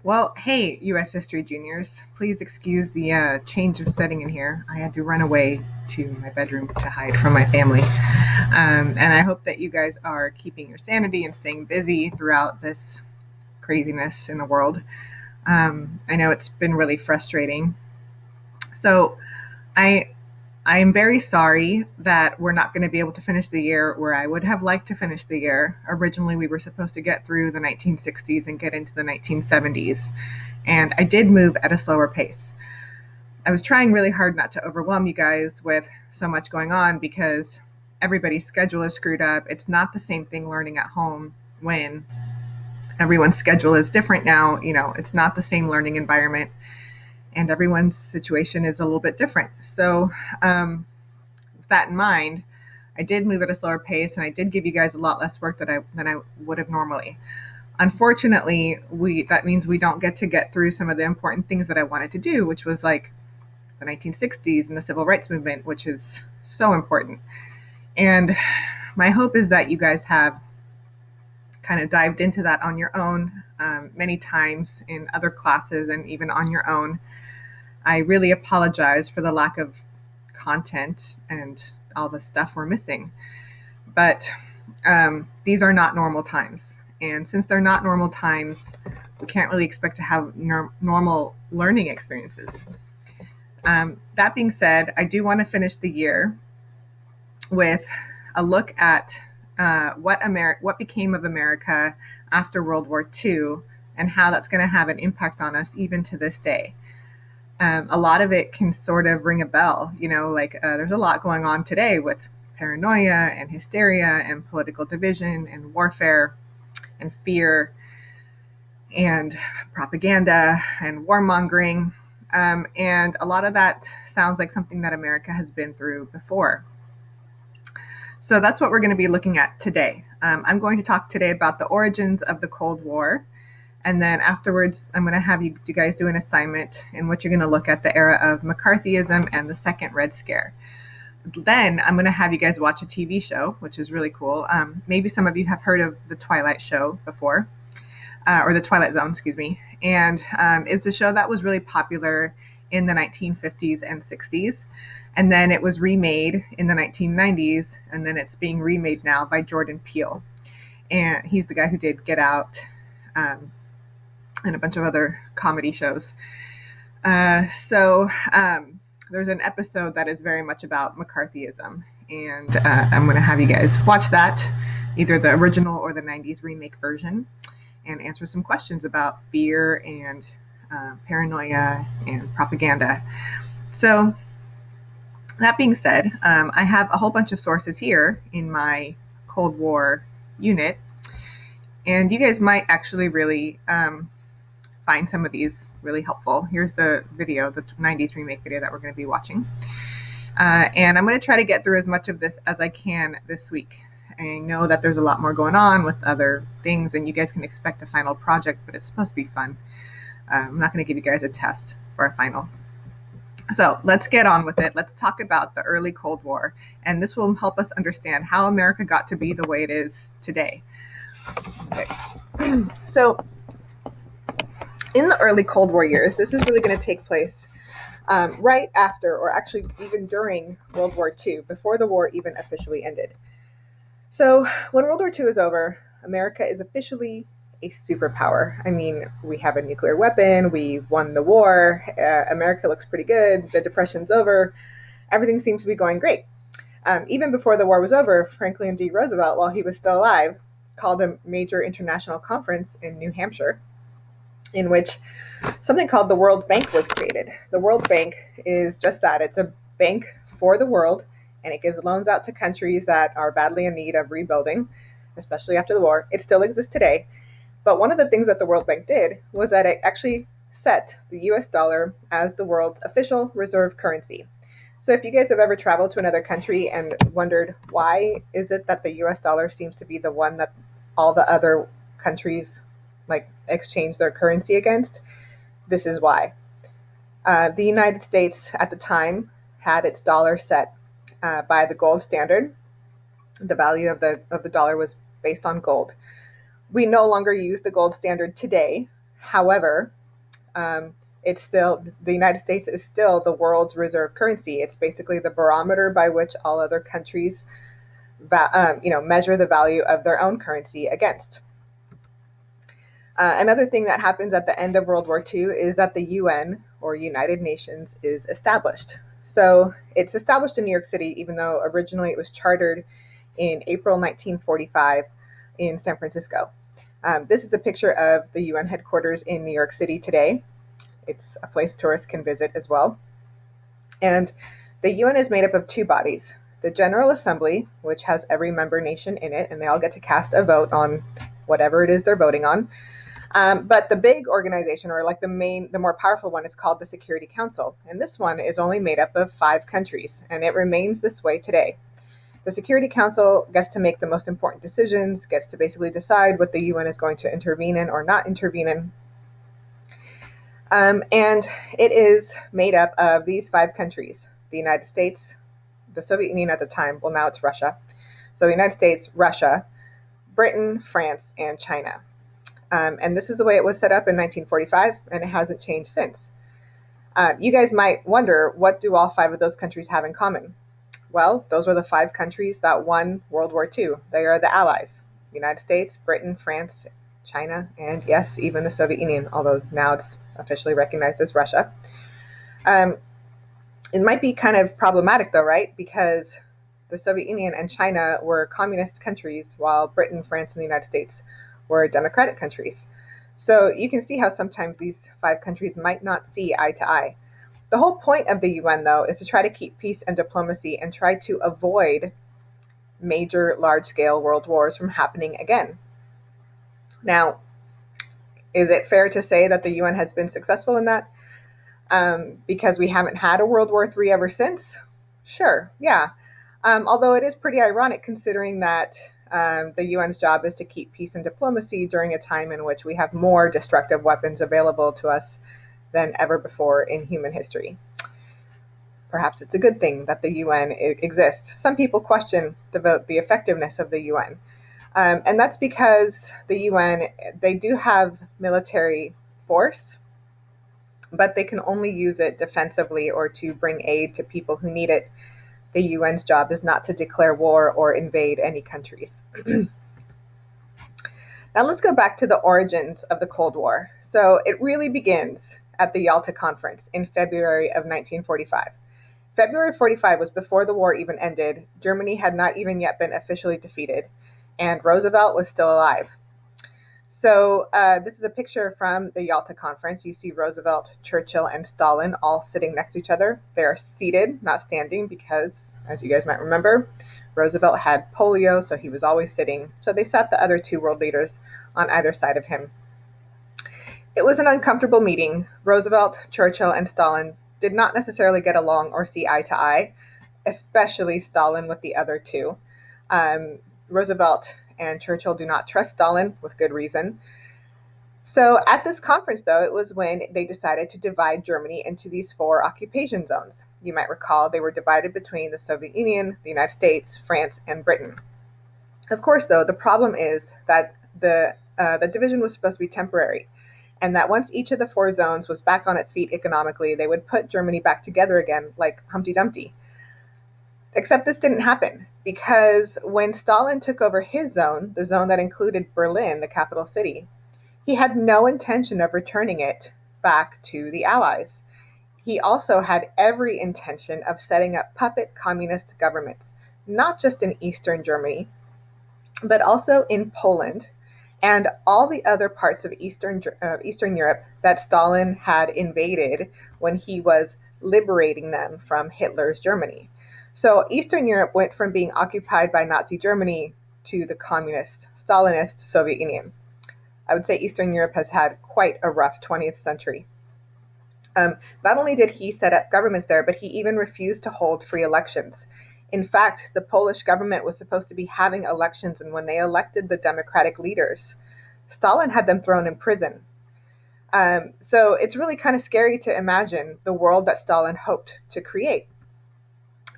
Well, hey, U.S. History Juniors. Please excuse the change of setting in here. I had to run away to my bedroom to hide from my family. And I hope that you guys are keeping your sanity and staying busy throughout this craziness in the world. I know it's been really frustrating. So I I am very sorry that we're not going to be able to finish the year where I would have liked to finish the year. Originally, we were supposed to get through the 1960s and get into the 1970s, and I did move at a slower pace. I was trying really hard not to overwhelm you guys with so much going on because everybody's schedule is screwed up. It's not the same thing learning at home when everyone's schedule is different now. It's not the same learning environment, and everyone's situation is a little bit different. So, with that in mind, I did move at a slower pace, and I did give you guys a lot less work than I would have normally. Unfortunately, we that means we don't get through some of the important things that I wanted to do, which was like the 1960s and the civil rights movement, which is so important. And my hope is that you guys have kind of dived into that on your own many times in other classes and even on your own. I really apologize for the lack of content and all the stuff we're missing. But these are not normal times. And since they're not normal times, we can't really expect to have normal learning experiences. That being said, I do want to finish the year with a look at what became of America after World War II and how that's going to have an impact on us even to this day. A lot of it can sort of ring a bell, there's a lot going on today with paranoia and hysteria and political division and warfare and fear and propaganda and warmongering. And a lot of that sounds like something that America has been through before. So that's what we're going to be looking at today. I'm going to talk today about the origins of the Cold War. And then afterwards, I'm going to have you guys do an assignment in which you're going to look at the era of McCarthyism and the Second Red Scare. Then I'm going to have you guys watch a TV show, which is really cool. Maybe some of you have heard of The Twilight Show before, or The Twilight Zone, excuse me. And it's a show that was really popular in the 1950s and 60s. And then it was remade in the 1990s, and then it's being remade now by Jordan Peele. And he's the guy who did Get Out and a bunch of other comedy shows. So there's an episode that is very much about McCarthyism, and I'm going to have you guys watch that, either the original or the 90s remake version, and answer some questions about fear and paranoia and propaganda. So that being said, I have a whole bunch of sources here in my Cold War unit, and you guys might actually really find some of these really helpful. Here's the video, the 90s remake video that we're going to be watching. And I'm going to try to get through as much of this as I can this week. I know that there's a lot more going on with other things, and you guys can expect a final project, but it's supposed to be fun. I'm not going to give you guys a test for a final. So let's get on with it. Let's talk about the early Cold War, and this will help us understand how America got to be the way it is today. Okay. So in the early Cold War years, this is really going to take place right after, or actually even during World War II, before the war even officially ended. So when World War II is over, America is officially a superpower. I mean, we have a nuclear weapon, we won the war, America looks pretty good, the Depression's over, everything seems to be going great. Even before the war was over, Franklin D. Roosevelt, while he was still alive, called a major international conference in New Hampshire, in which something called the World Bank was created. The World Bank is just that. It's a bank for the world, and it gives loans out to countries that are badly in need of rebuilding, especially after the war. It still exists today. But one of the things that the World Bank did was that it actually set the US dollar as the world's official reserve currency. So if you guys have ever traveled to another country and wondered why is it that the US dollar seems to be the one that all the other countries exchange their currency against, this is why. The United States at the time had its dollar set by the gold standard. The value of the dollar was based on gold. We no longer use the gold standard today. However, it's still, the United States is still the world's reserve currency. It's basically the barometer by which all other countries, measure the value of their own currency against. Another thing that happens at the end of World War II is that the UN, or United Nations, is established. So it's established in New York City, even though originally it was chartered in April 1945 in San Francisco. This is a picture of the UN headquarters in New York City today. It's a place tourists can visit as well. And the UN is made up of two bodies: the General Assembly, which has every member nation in it, and they all get to cast a vote on whatever it is they're voting on. But the big organization, or like the more powerful one, is called the Security Council. And this one is only made up of 5 countries, and it remains this way today. The Security Council gets to make the most important decisions, gets to basically decide what the UN is going to intervene in or not intervene in. And it is made up of these 5 countries: the United States, the Soviet Union at the time, well, now it's Russia. So the United States, Russia, Britain, France, and China. And this is the way it was set up in 1945, and it hasn't changed since. You guys might wonder, what do all 5 of those countries have in common? Well, those were the 5 countries that won World War II. They are the Allies: United States, Britain, France, China, and yes, even the Soviet Union, although now it's officially recognized as Russia. It might be kind of problematic though, right? Because the Soviet Union and China were communist countries, while Britain, France, and the United States were democratic countries. So you can see how sometimes these 5 countries might not see eye to eye. The whole point of the UN, though, is to try to keep peace and diplomacy and try to avoid major large-scale world wars from happening again. Now, is it fair to say that the UN has been successful in that? Because we haven't had a World War III ever since? Sure, yeah. Although it is pretty ironic considering that the UN's job is to keep peace and diplomacy during a time in which we have more destructive weapons available to us than ever before in human history. Perhaps it's a good thing that the UN exists. Some people question the effectiveness of the UN. And that's because the UN, they do have military force, but they can only use it defensively or to bring aid to people who need it. The UN's job is not to declare war or invade any countries. Now let's go back to the origins of the Cold War. So it really begins at the Yalta Conference in February of 1945. February 45 was before the war even ended. Germany had not even yet been officially defeated, and Roosevelt was still alive. So this is a picture from the Yalta Conference. You see Roosevelt, Churchill, and Stalin all sitting next to each other. They are seated, not standing, because, as you guys might remember, Roosevelt had polio, so he was always sitting. So they sat the other 2 world leaders on either side of him. It was an uncomfortable meeting. Roosevelt, Churchill, and Stalin did not necessarily get along or see eye to eye, especially Stalin with the other 2. Roosevelt and Churchill do not trust Stalin, with good reason. So at this conference, though, it was when they decided to divide Germany into these 4 occupation zones. You might recall they were divided between the Soviet Union, the United States, France, and Britain. Of course, though, the problem is that the division was supposed to be temporary, and that once each of the 4 zones was back on its feet economically, they would put Germany back together again like Humpty Dumpty. Except this didn't happen, because when Stalin took over his zone, the zone that included Berlin, the capital city, he had no intention of returning it back to the Allies. He also had every intention of setting up puppet communist governments, not just in Eastern Germany, but also in Poland and all the other parts of Eastern Europe that Stalin had invaded when he was liberating them from Hitler's Germany. So Eastern Europe went from being occupied by Nazi Germany to the communist, Stalinist Soviet Union. I would say Eastern Europe has had quite a rough 20th century. Not only did he set up governments there, but he even refused to hold free elections. In fact, the Polish government was supposed to be having elections, and when they elected the democratic leaders, Stalin had them thrown in prison. So it's really kind of scary to imagine the world that Stalin hoped to create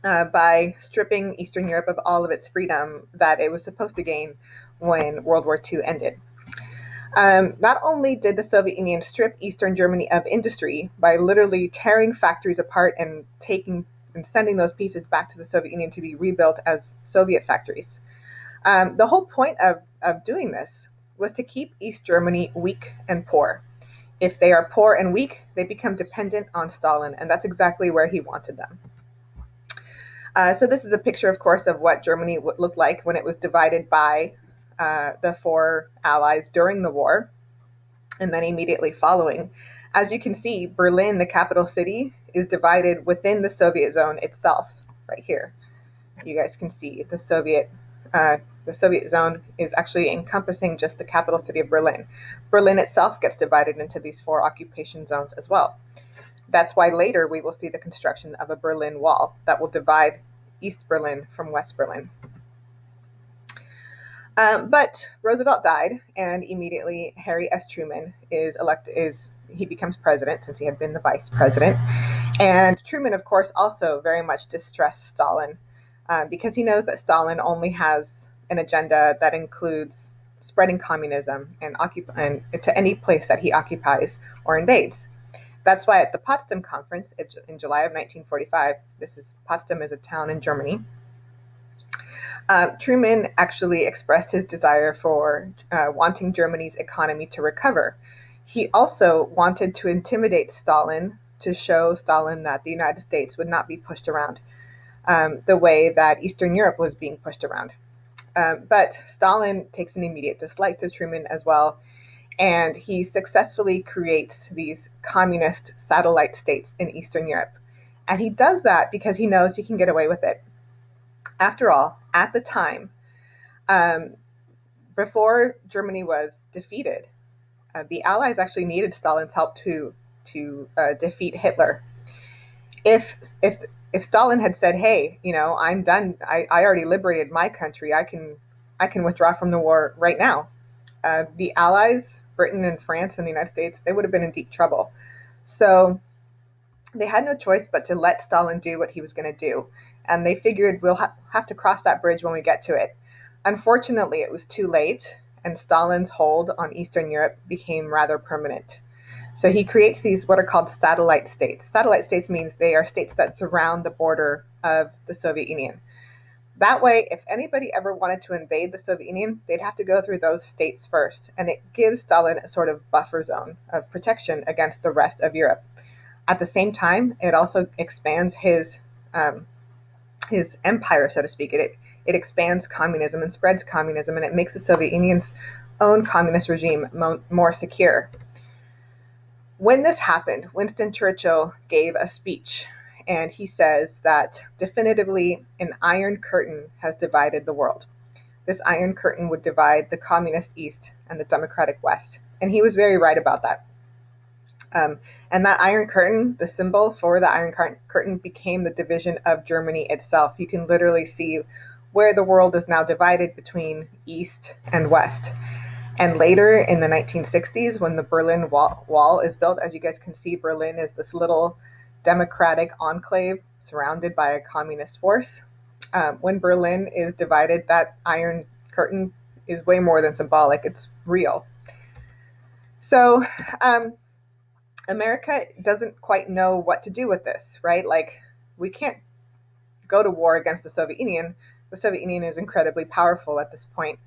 by stripping Eastern Europe of all of its freedom that it was supposed to gain when World War II ended. Not only did the Soviet Union strip Eastern Germany of industry by literally tearing factories apart and sending those pieces back to the Soviet Union to be rebuilt as Soviet factories. The whole point of doing this was to keep East Germany weak and poor. If they are poor and weak, they become dependent on Stalin, and that's exactly where he wanted them. So this is a picture, of course, of what Germany looked like when it was divided by the four allies during the war, and then immediately following. As you can see, Berlin, the capital city, is divided within the Soviet zone itself, right here. You guys can see the Soviet zone is actually encompassing just the capital city of Berlin. Berlin itself gets divided into these four occupation zones as well. That's why later we will see the construction of a Berlin Wall that will divide East Berlin from West Berlin. But Roosevelt died, and immediately Harry S. Truman he becomes president, since he had been the vice president. And Truman, of course, also very much distrusts Stalin, because he knows that Stalin only has an agenda that includes spreading communism and to any place that he occupies or invades. That's why at the Potsdam Conference in July of 1945, Potsdam is a town in Germany, Truman actually expressed his desire for wanting Germany's economy to recover. He also wanted to intimidate Stalin, to show Stalin that the United States would not be pushed around the way that Eastern Europe was being pushed around. But Stalin takes an immediate dislike to Truman as well, and he successfully creates these communist satellite states in Eastern Europe. And he does that because he knows he can get away with it. After all, at the time, before Germany was defeated, the Allies actually needed Stalin's help to defeat Hitler. If Stalin had said, "Hey, I'm done. I already liberated my country. I can withdraw from the war right now," the Allies, Britain and France and the United States, they would have been in deep trouble. So they had no choice but to let Stalin do what he was going to do. And they figured we'll have to cross that bridge when we get to it. Unfortunately, it was too late, and Stalin's hold on Eastern Europe became rather permanent. So he creates these what are called satellite states. Satellite states means they are states that surround the border of the Soviet Union. That way, if anybody ever wanted to invade the Soviet Union, they'd have to go through those states first. And it gives Stalin a sort of buffer zone of protection against the rest of Europe. At the same time, it also expands his empire, so to speak. It expands communism and spreads communism, and it makes the Soviet Union's own communist regime more secure. When this happened, Winston Churchill gave a speech, and he says that definitively an iron curtain has divided the world. This iron curtain would divide the communist East and the democratic West, and he was very right about that. And that Iron Curtain, the symbol for the Iron Curtain, became the division of Germany itself. You can literally see where the world is now divided between East and West. And later in the 1960s, when the Berlin Wall is built, as you guys can see, Berlin is this little democratic enclave surrounded by a communist force. When Berlin is divided, that Iron Curtain is way more than symbolic. It's real. So, America doesn't quite know what to do with this, right? Like, we can't go to war against the Soviet Union. The Soviet Union is incredibly powerful at this point.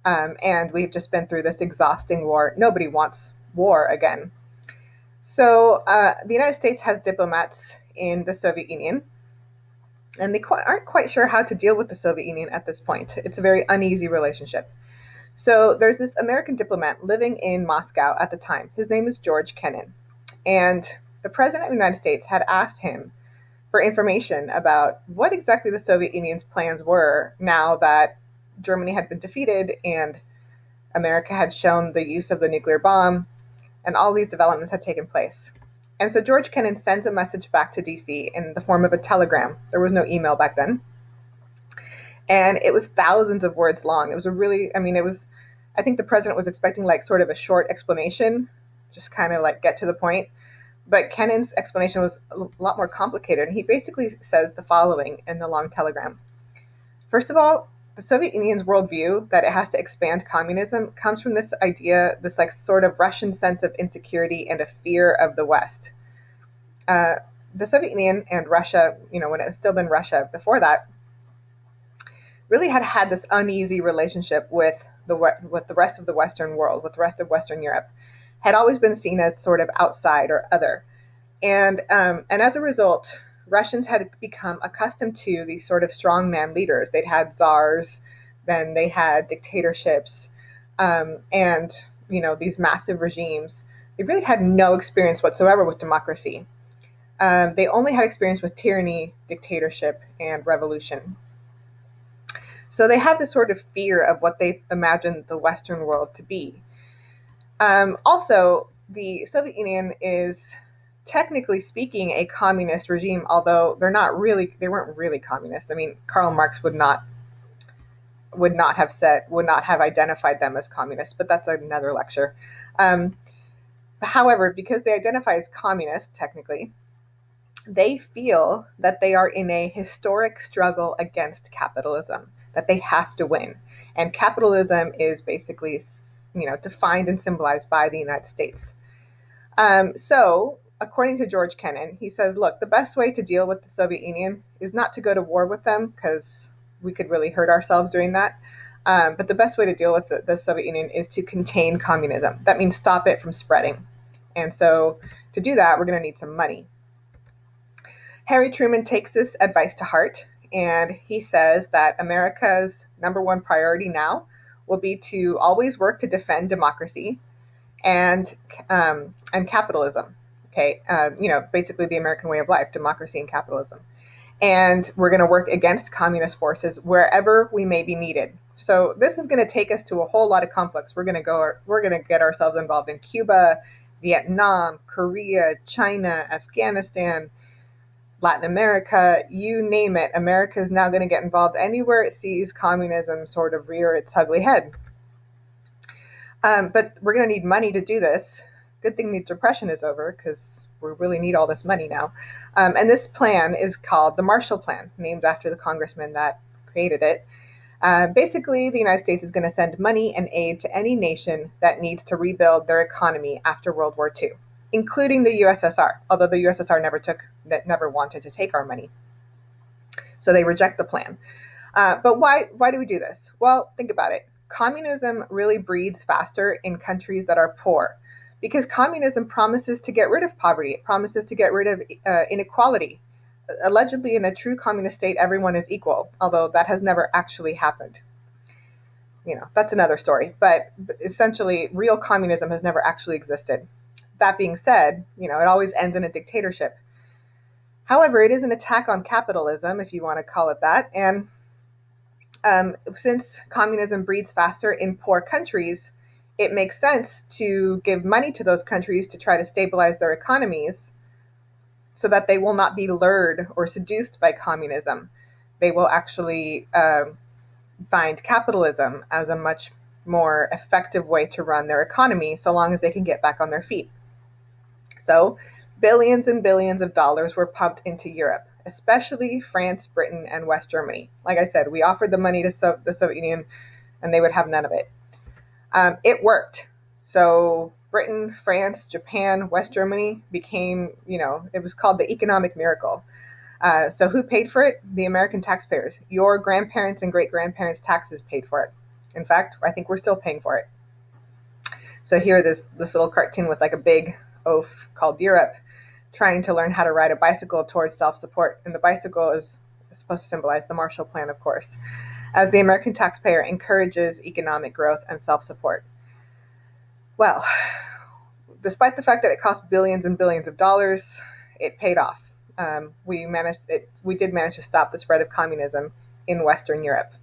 And we've just been through this exhausting war. Nobody wants war again. So the United States has diplomats in the Soviet Union, and they aren't quite sure how to deal with the Soviet Union at this point. It's a very uneasy relationship. So there's this American diplomat living in Moscow at the time. His name is George Kennan. And the President of the United States had asked him for information about what exactly the Soviet Union's plans were now that Germany had been defeated and America had shown the use of the nuclear bomb, and all these developments had taken place. And so George Kennan sends a message back to DC in the form of a telegram. There was no email back then. And it was thousands of words long. It was I think the president was expecting like sort of a short explanation, just kind of like get to the point. But Kennan's explanation was a lot more complicated. And he basically says the following in the long telegram. First of all, the Soviet Union's worldview that it has to expand communism comes from this idea, this like sort of Russian sense of insecurity and a fear of the West. Uh, the Soviet Union and Russia, when it had still been Russia before that, really had had this uneasy relationship with the rest of the Western world, with the rest of Western Europe, had always been seen as sort of outside or other, and as a result, Russians had become accustomed to these sort of strongman leaders. They'd had czars, then they had dictatorships, and these massive regimes. They really had no experience whatsoever with democracy. They only had experience with tyranny, dictatorship, and revolution. So they have this sort of fear of what they imagine the Western world to be. Also, the Soviet Union is technically speaking a communist regime, although they weren't really communist. I mean, Karl Marx would not have identified them as communists, but that's another lecture. However, because they identify as communist technically, they feel that they are in a historic struggle against capitalism, that they have to win. And capitalism is basically, defined and symbolized by the United States. So, according to George Kennan, he says, look, the best way to deal with the Soviet Union is not to go to war with them, because we could really hurt ourselves doing that. But the best way to deal with the Soviet Union is to contain communism. That means stop it from spreading. And so to do that, we're going to need some money. Harry Truman takes this advice to heart, and he says that America's number one priority now will be to always work to defend democracy and capitalism. Okay, basically the American way of life, democracy and capitalism. And we're going to work against communist forces wherever we may be needed. So this is going to take us to a whole lot of conflicts. We're going to get ourselves involved in Cuba, Vietnam, Korea, China, Afghanistan, Latin America, you name it. America is now going to get involved anywhere it sees communism sort of rear its ugly head. But we're going to need money to do this. Good thing the Depression is over, because we really need all this money now. And this plan is called the Marshall Plan, named after the congressman that created it. Basically, the United States is going to send money and aid to any nation that needs to rebuild their economy after World War II, including the USSR, although the USSR never wanted to take our money. So they reject the plan. But why do we do this? Well, think about it. Communism really breeds faster in countries that are poor, because communism promises to get rid of poverty. It promises to get rid of inequality. Allegedly, in a true communist state, everyone is equal, although that has never actually happened. That's another story. But essentially, real communism has never actually existed. That being said, it always ends in a dictatorship. However, it is an attack on capitalism, if you want to call it that. And since communism breeds faster in poor countries, it makes sense to give money to those countries to try to stabilize their economies so that they will not be lured or seduced by communism. They will actually find capitalism as a much more effective way to run their economy, so long as they can get back on their feet. So billions and billions of dollars were pumped into Europe, especially France, Britain, and West Germany. Like I said, we offered the money to the Soviet Union, and they would have none of it. It worked. So Britain, France, Japan, West Germany became, it was called the economic miracle. So who paid for it? The American taxpayers. Your grandparents and great-grandparents' taxes paid for it. In fact, I think we're still paying for it. So here, this little cartoon with like a big oaf called Europe, trying to learn how to ride a bicycle towards self-support. And the bicycle is supposed to symbolize the Marshall Plan, of course, as the American taxpayer encourages economic growth and self-support. Well, despite the fact that it cost billions and billions of dollars, it paid off. We did manage to stop the spread of communism in Western Europe.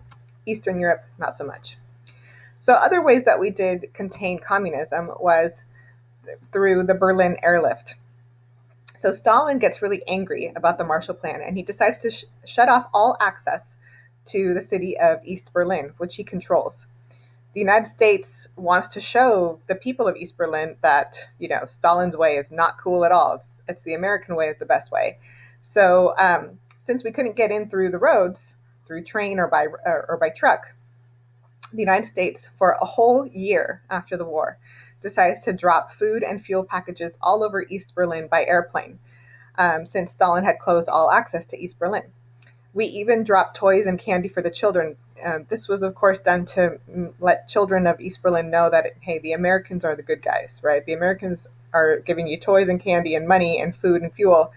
Eastern Europe, not so much. So other ways that we did contain communism was through the Berlin airlift. So Stalin gets really angry about the Marshall Plan, and he decides to shut off all access to the city of East Berlin, which he controls. The United States wants to show the people of East Berlin that, Stalin's way is not cool at all. It's the American way is the best way. So since we couldn't get in through the roads, through train or by truck, the United States, for a whole year after the war, decides to drop food and fuel packages all over East Berlin by airplane, since Stalin had closed all access to East Berlin. We even dropped toys and candy for the children. This was, of course, done to let children of East Berlin know that, hey, the Americans are the good guys, right? The Americans are giving you toys and candy and money and food and fuel.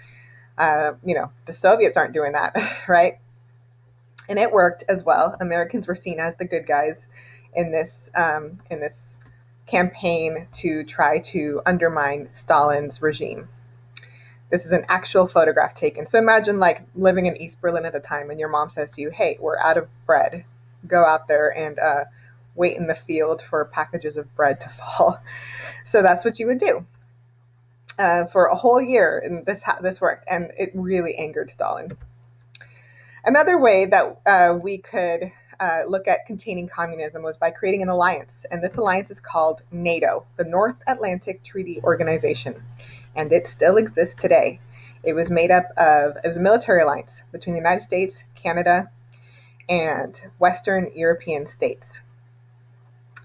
The Soviets aren't doing that, right? And it worked as well. Americans were seen as the good guys in this campaign to try to undermine Stalin's regime. This is an actual photograph taken. So imagine like living in East Berlin at the time, and your mom says to you, "Hey, we're out of bread. Go out there and wait in the field for packages of bread to fall." So that's what you would do for a whole year, and this worked, and it really angered Stalin. Another way that we could look at containing communism was by creating an alliance, and this alliance is called NATO, the North Atlantic Treaty Organization, and it still exists today. It was a military alliance between the United States, Canada, and Western European states,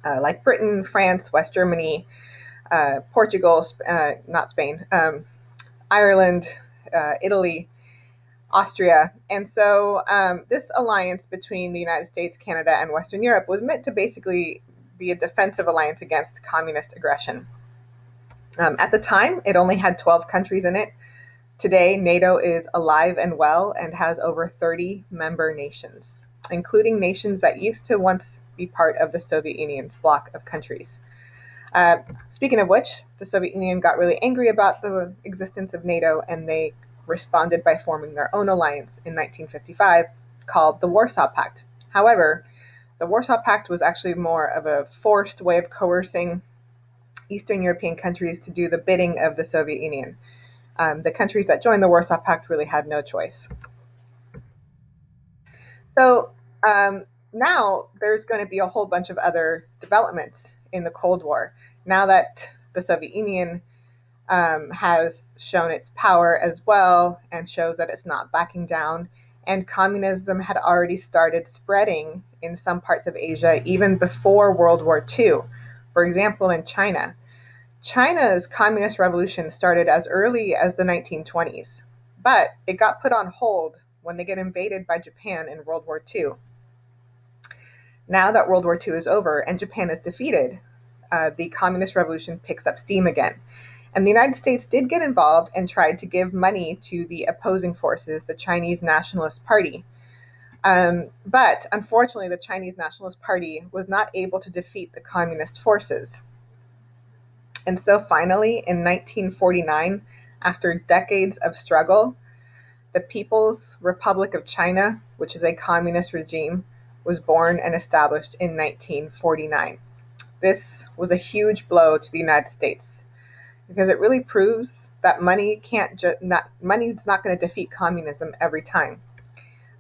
like Britain, France, West Germany, Portugal, not Spain, Ireland, Italy, Austria. And so this alliance between the United States, Canada, and Western Europe was meant to basically be a defensive alliance against communist aggression. At the time, it only had 12 countries in it. Today, NATO is alive and well and has over 30 member nations, including nations that used to once be part of the Soviet Union's bloc of countries. Speaking of which, the Soviet Union got really angry about the existence of NATO, and they responded by forming their own alliance in 1955 called the Warsaw Pact. However, the Warsaw Pact was actually more of a forced way of coercing Eastern European countries to do the bidding of the Soviet Union. The countries that joined the Warsaw Pact really had no choice. So now there's going to be a whole bunch of other developments in the Cold War. Now that the Soviet Union has shown its power as well and shows that it's not backing down, and communism had already started spreading in some parts of Asia even before World War II. For example, in China. China's communist revolution started as early as the 1920s, but it got put on hold when they get invaded by Japan in World War II. Now that World War II is over and Japan is defeated, the communist revolution picks up steam again. And the United States did get involved and tried to give money to the opposing forces, the Chinese Nationalist Party. But unfortunately, the Chinese Nationalist Party was not able to defeat the communist forces. And so finally, in 1949, after decades of struggle, the People's Republic of China, which is a communist regime, was born and established in 1949. This was a huge blow to the United States because it really proves that money's not going to defeat communism every time.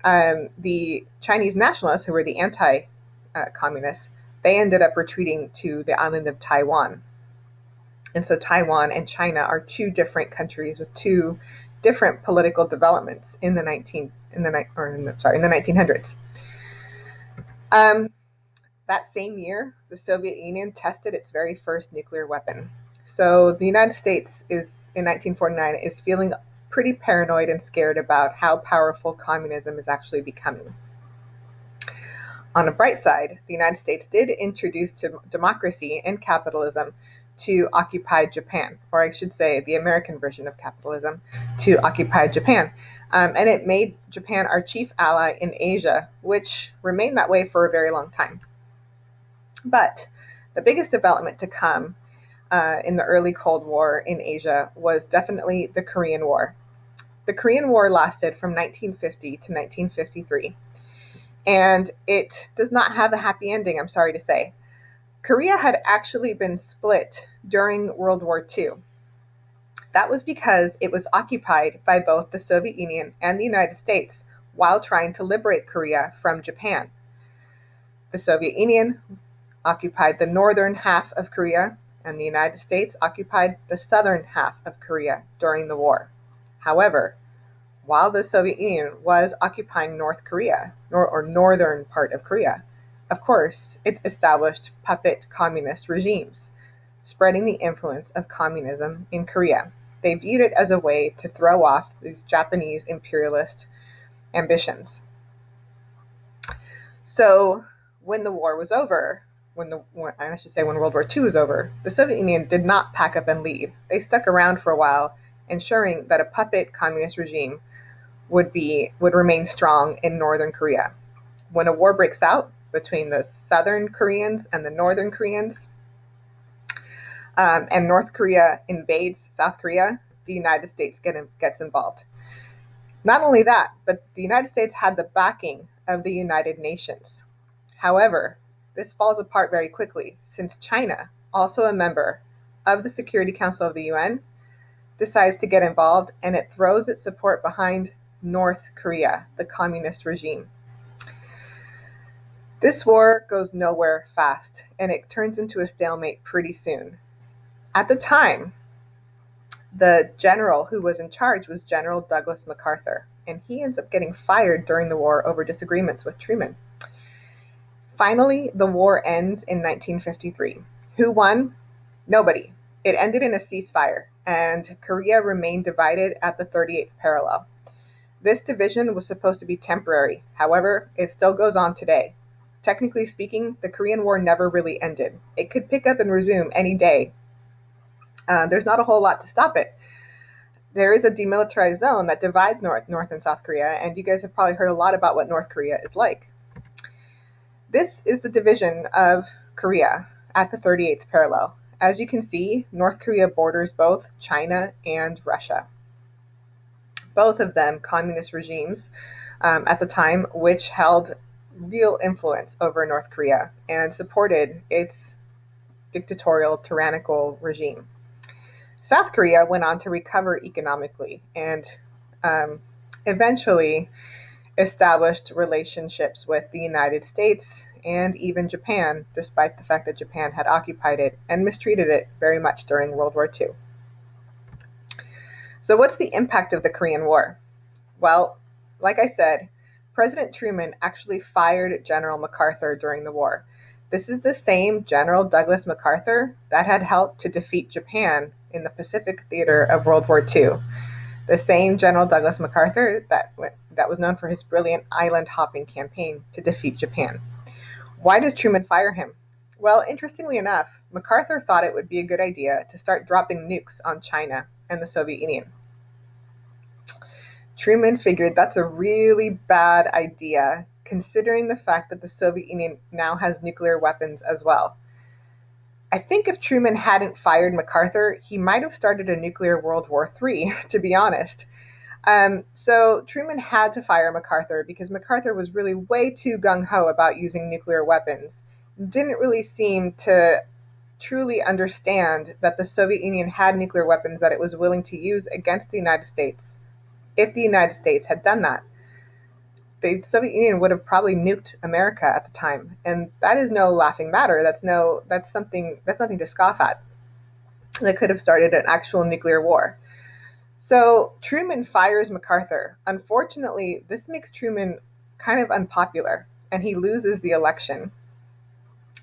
The Chinese nationalists, who were the anti-communists, they ended up retreating to the island of Taiwan. And so Taiwan and China are two different countries with two different political developments in the 1900s. That same year, the Soviet Union tested its very first nuclear weapon. So the United States in 1949 is feeling pretty paranoid and scared about how powerful communism is actually becoming. On a bright side, the United States did introduce democracy and capitalism to occupied Japan, or I should say the American version of capitalism, to occupied Japan. And it made Japan our chief ally in Asia, which remained that way for a very long time. But the biggest development to come in the early Cold War in Asia was definitely the Korean War. The Korean War lasted from 1950 to 1953, and it does not have a happy ending, I'm sorry to say. Korea had actually been split during World War II. That was because it was occupied by both the Soviet Union and the United States while trying to liberate Korea from Japan. The Soviet Union occupied the northern half of Korea, and the United States occupied the southern half of Korea during the war. However, while the Soviet Union was occupying North Korea, or northern part of Korea. Of course, it established puppet communist regimes, spreading the influence of communism in Korea. They viewed it as a way to throw off these Japanese imperialist ambitions. So, when the war was over, when World War II was over, the Soviet Union did not pack up and leave. They stuck around for a while, ensuring that a puppet communist regime would remain strong in northern Korea. When a war breaks out between the southern Koreans and the northern Koreans, and North Korea invades South Korea, the United States gets involved. Not only that, but the United States had the backing of the United Nations. However, this falls apart very quickly since China, also a member of the Security Council of the UN, decides to get involved, and it throws its support behind North Korea, the communist regime. This war goes nowhere fast, and it turns into a stalemate pretty soon. At the time, the general who was in charge was General Douglas MacArthur, and he ends up getting fired during the war over disagreements with Truman. Finally, the war ends in 1953. Who won? Nobody. It ended in a ceasefire, and Korea remained divided at the 38th parallel. This division was supposed to be temporary. However, it still goes on today. Technically speaking, the Korean War never really ended. It could pick up and resume any day. There's not a whole lot to stop it. There is a demilitarized zone that divides North and South Korea, and you guys have probably heard a lot about what North Korea is like. This is the division of Korea at the 38th parallel. As you can see, North Korea borders both China and Russia. Both of them communist regimes at the time, which held real influence over North Korea and supported its dictatorial, tyrannical regime. South Korea went on to recover economically and eventually established relationships with the United States and even Japan, despite the fact that Japan had occupied it and mistreated it very much during World War II. So, what's the impact of the Korean War? Well, like I said, President Truman actually fired General MacArthur during the war. This is the same General Douglas MacArthur that had helped to defeat Japan in the Pacific theater of World War II. The same General Douglas MacArthur that was known for his brilliant island hopping campaign to defeat Japan. Why does Truman fire him? Well, interestingly enough, MacArthur thought it would be a good idea to start dropping nukes on China and the Soviet Union. Truman figured that's a really bad idea, considering the fact that the Soviet Union now has nuclear weapons as well. I think if Truman hadn't fired MacArthur, he might have started a nuclear World War III, to be honest. So Truman had to fire MacArthur because MacArthur was really way too gung-ho about using nuclear weapons. Didn't really seem to truly understand that the Soviet Union had nuclear weapons that it was willing to use against the United States. If the United States had done that, the Soviet Union would have probably nuked America at the time, and that is no laughing matter. That's nothing to scoff at. That could have started an actual nuclear war. So Truman fires MacArthur. Unfortunately, this makes Truman kind of unpopular, and he loses the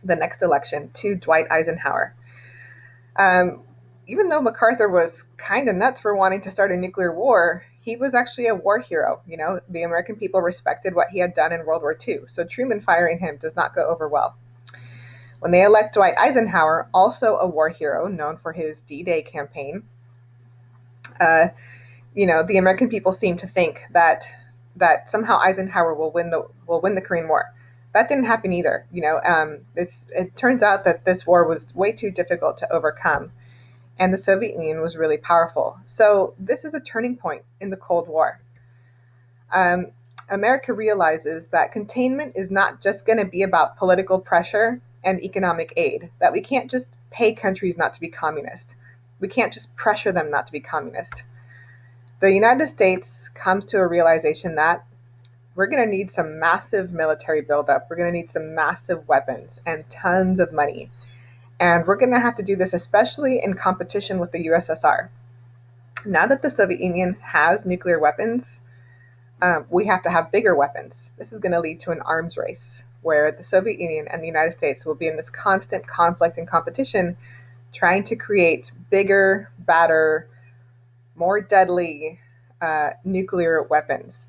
next election, to Dwight Eisenhower. Even though MacArthur was kind of nuts for wanting to start a nuclear war, he was actually a war hero. You know, the American people respected what he had done in World War II, so Truman firing him does not go over well. When they elect Dwight Eisenhower, also a war hero known for his D-Day campaign, the American people seem to think that somehow Eisenhower will win the Korean War. That didn't happen either. It turns out that this war was way too difficult to overcome, and the Soviet Union was really powerful. So this is a turning point in the Cold War. America realizes that containment is not just going to be about political pressure and economic aid, that we can't just pay countries not to be communist. We can't just pressure them not to be communist. The United States comes to a realization that we're going to need some massive military buildup. We're going to need some massive weapons and tons of money. And we're going to have to do this especially in competition with the USSR. Now that the Soviet Union has nuclear weapons, we have to have bigger weapons. This is going to lead to an arms race where the Soviet Union and the United States will be in this constant conflict and competition, trying to create bigger, badder, more deadly nuclear weapons.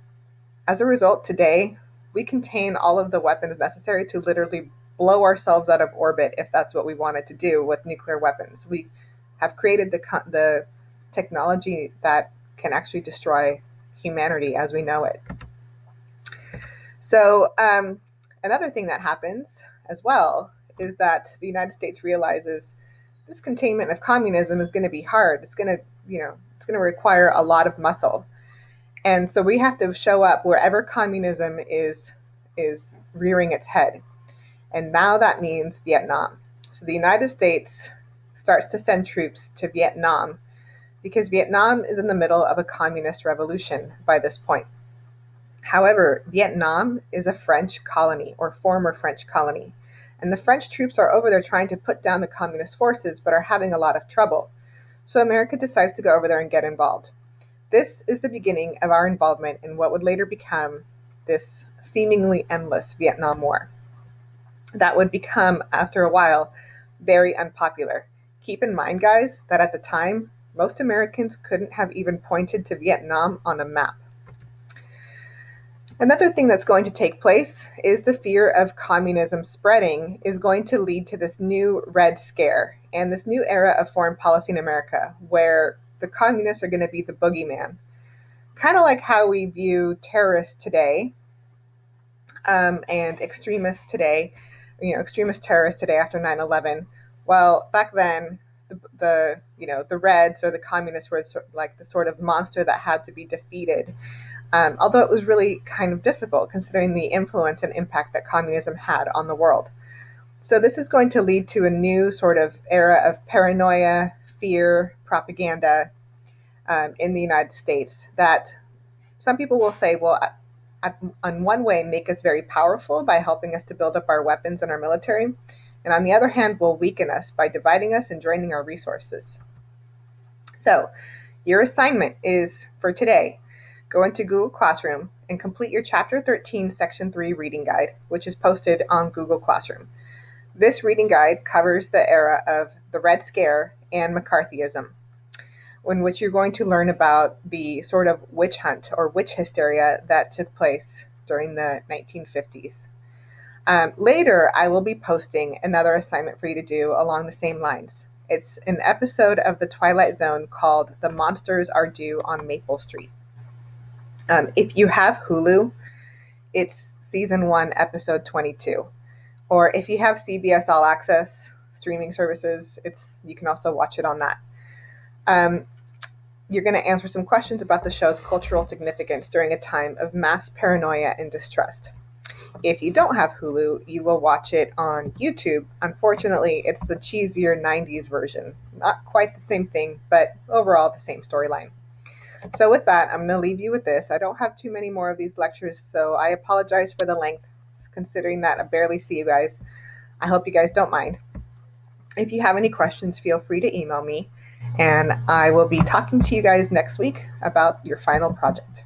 As a result, today, we contain all of the weapons necessary to literally blow ourselves out of orbit if that's what we wanted to do with nuclear weapons. We have created the technology that can actually destroy humanity as we know it. So, another thing that happens as well is that the United States realizes this containment of communism is going to be hard. It's going to, it's going to require a lot of muscle. And so we have to show up wherever communism is rearing its head. And now that means Vietnam. So the United States starts to send troops to Vietnam because Vietnam is in the middle of a communist revolution by this point. However, Vietnam is a French colony or former French colony. And the French troops are over there trying to put down the communist forces, but are having a lot of trouble. So America decides to go over there and get involved. This is the beginning of our involvement in what would later become this seemingly endless Vietnam War. That would become, after a while, very unpopular. Keep in mind, guys, that at the time, most Americans couldn't have even pointed to Vietnam on a map. Another thing that's going to take place is the fear of communism spreading is going to lead to this new Red Scare and this new era of foreign policy in America where the communists are going to be the boogeyman. Kind of like how we view terrorists today and extremists today, extremist terrorists today after 9/11. Well, back then, the Reds or the communists were like the sort of monster that had to be defeated. Although it was really kind of difficult considering the influence and impact that communism had on the world. So this is going to lead to a new sort of era of paranoia, fear, propaganda in the United States that some people will say, well, on one way, make us very powerful by helping us to build up our weapons and our military, and on the other hand, will weaken us by dividing us and draining our resources. So your assignment is for today, go into Google Classroom and complete your Chapter 13, Section 3 reading guide, which is posted on Google Classroom. This reading guide covers the era of the Red Scare and McCarthyism, in which you're going to learn about the sort of witch hunt or witch hysteria that took place during the 1950s. Later, I will be posting another assignment for you to do along the same lines. It's an episode of The Twilight Zone called The Monsters Are Due on Maple Street. If you have Hulu, it's Season 1, Episode 22. Or if you have CBS All Access streaming services, you can also watch it on that. You're going to answer some questions about the show's cultural significance during a time of mass paranoia and distrust. If you don't have Hulu, you will watch it on YouTube. Unfortunately, it's the cheesier 90s version. Not quite the same thing, but overall the same storyline. So with that, I'm going to leave you with this. I don't have too many more of these lectures, so I apologize for the length, considering that I barely see you guys. I hope you guys don't mind. If you have any questions, feel free to email me, and I will be talking to you guys next week about your final project.